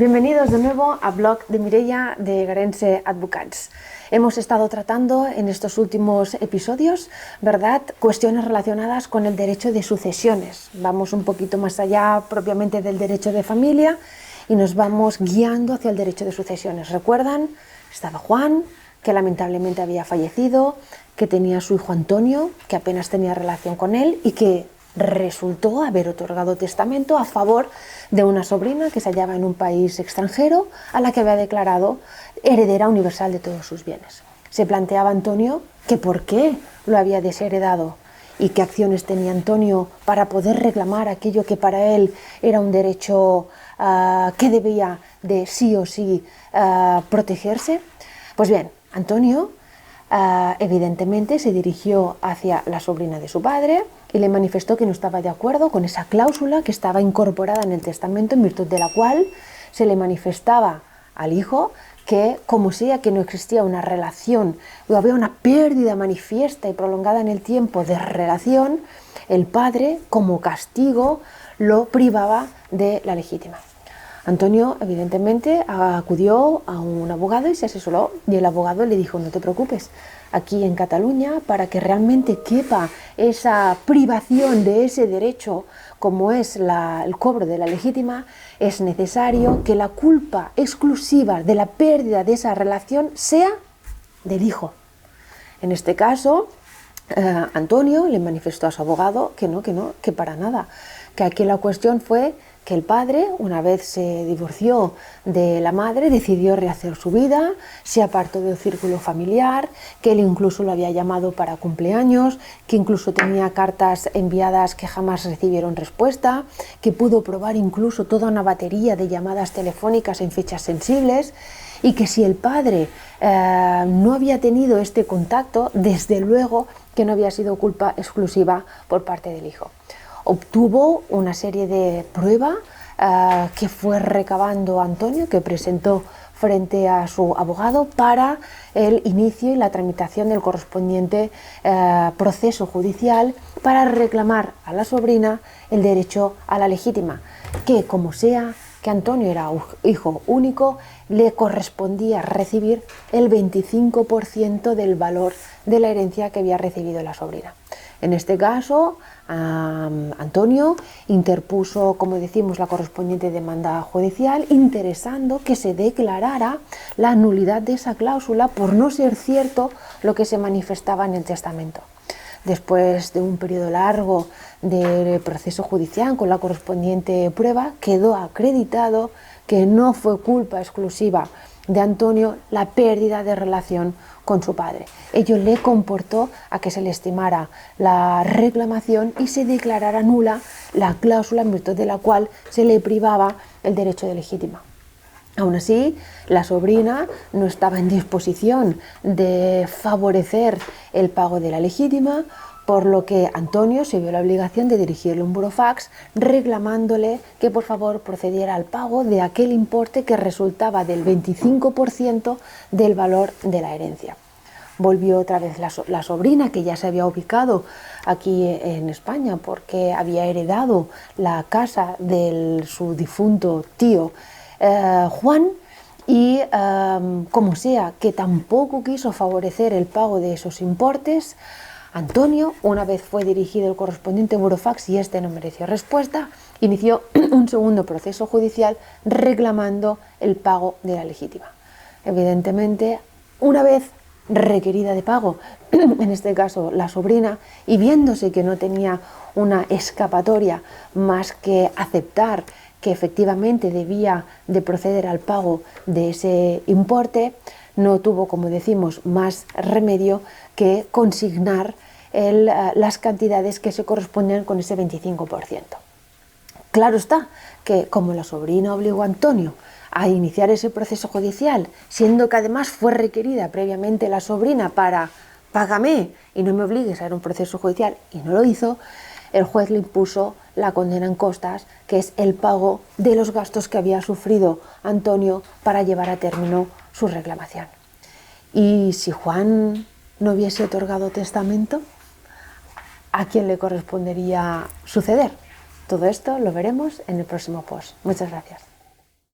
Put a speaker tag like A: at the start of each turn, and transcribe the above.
A: Bienvenidos de nuevo a blog de Mireia de Garense Advocats. Hemos estado tratando en estos últimos episodios, ¿verdad?, cuestiones relacionadas con el derecho de sucesiones. Vamos un poquito más allá propiamente del derecho de familia y nos vamos guiando hacia el derecho de sucesiones. ¿Recuerdan? Estaba Juan, que lamentablemente había fallecido, que tenía su hijo Antonio, que apenas tenía relación con él y que resultó haber otorgado testamento a favor de una sobrina que se hallaba en un país extranjero a la que había declarado heredera universal de todos sus bienes. Se planteaba Antonio que por qué lo había desheredado y qué acciones tenía Antonio para poder reclamar aquello que para él era un derecho que debía de sí o sí protegerse. Pues bien, Antonio evidentemente se dirigió hacia la sobrina de su padre y le manifestó que no estaba de acuerdo con esa cláusula que estaba incorporada en el testamento, en virtud de la cual se le manifestaba al hijo que, como sea que no existía una relación o había una pérdida manifiesta y prolongada en el tiempo de relación, el padre, como castigo, lo privaba de la legítima. Antonio evidentemente acudió a un abogado y se asesoró, y el abogado le dijo: no te preocupes, aquí en Cataluña, para que realmente quepa esa privación de ese derecho como es el cobro de la legítima, es necesario que la culpa exclusiva de la pérdida de esa relación sea del hijo. En este caso, Antonio le manifestó a su abogado que para nada, que aquí la cuestión fue que el padre, una vez se divorció de la madre, decidió rehacer su vida, se apartó del círculo familiar, que él incluso lo había llamado para cumpleaños, que incluso tenía cartas enviadas que jamás recibieron respuesta, que pudo probar incluso toda una batería de llamadas telefónicas en fechas sensibles, y que si el padre no había tenido este contacto, desde luego que no había sido culpa exclusiva por parte del hijo. Obtuvo una serie de pruebas que fue recabando Antonio, que presentó frente a su abogado para el inicio y la tramitación del correspondiente proceso judicial para reclamar a la sobrina el derecho a la legítima, que como sea que Antonio era hijo único, le correspondía recibir el 25% del valor de la herencia que había recibido la sobrina. En este caso, Antonio interpuso, como decimos, la correspondiente demanda judicial, interesando que se declarara la nulidad de esa cláusula por no ser cierto lo que se manifestaba en el testamento. Después de un periodo largo de proceso judicial con la correspondiente prueba, quedó acreditado que no fue culpa exclusiva de Antonio la pérdida de relación con su padre. Ello le comportó a que se le estimara la reclamación y se declarara nula la cláusula en virtud de la cual se le privaba el derecho de legítima. Aún así, la sobrina no estaba en disposición de favorecer el pago de la legítima, por lo que Antonio se vio la obligación de dirigirle un burofax reclamándole que por favor procediera al pago de aquel importe que resultaba del 25% del valor de la herencia. Volvió otra vez la sobrina, que ya se había ubicado aquí en España porque había heredado la casa de su difunto tío Juan, y como sea que tampoco quiso favorecer el pago de esos importes, Antonio, una vez fue dirigido el correspondiente burofax y este no mereció respuesta, inició un segundo proceso judicial reclamando el pago de la legítima. Evidentemente, una vez requerida de pago, en este caso la sobrina, y viéndose que no tenía una escapatoria más que aceptar que efectivamente debía de proceder al pago de ese importe, no tuvo, como decimos, más remedio que consignar las cantidades que se correspondían con ese 25%. Claro está que, como la sobrina obligó a Antonio a iniciar ese proceso judicial, siendo que además fue requerida previamente la sobrina para págame y no me obligues a ir a un proceso judicial, y no lo hizo, el juez le impuso la condena en costas, que es el pago de los gastos que había sufrido Antonio para llevar a término su reclamación. Y si Juan no hubiese otorgado testamento, ¿a quién le correspondería suceder? Todo esto lo veremos en el próximo post. Muchas gracias.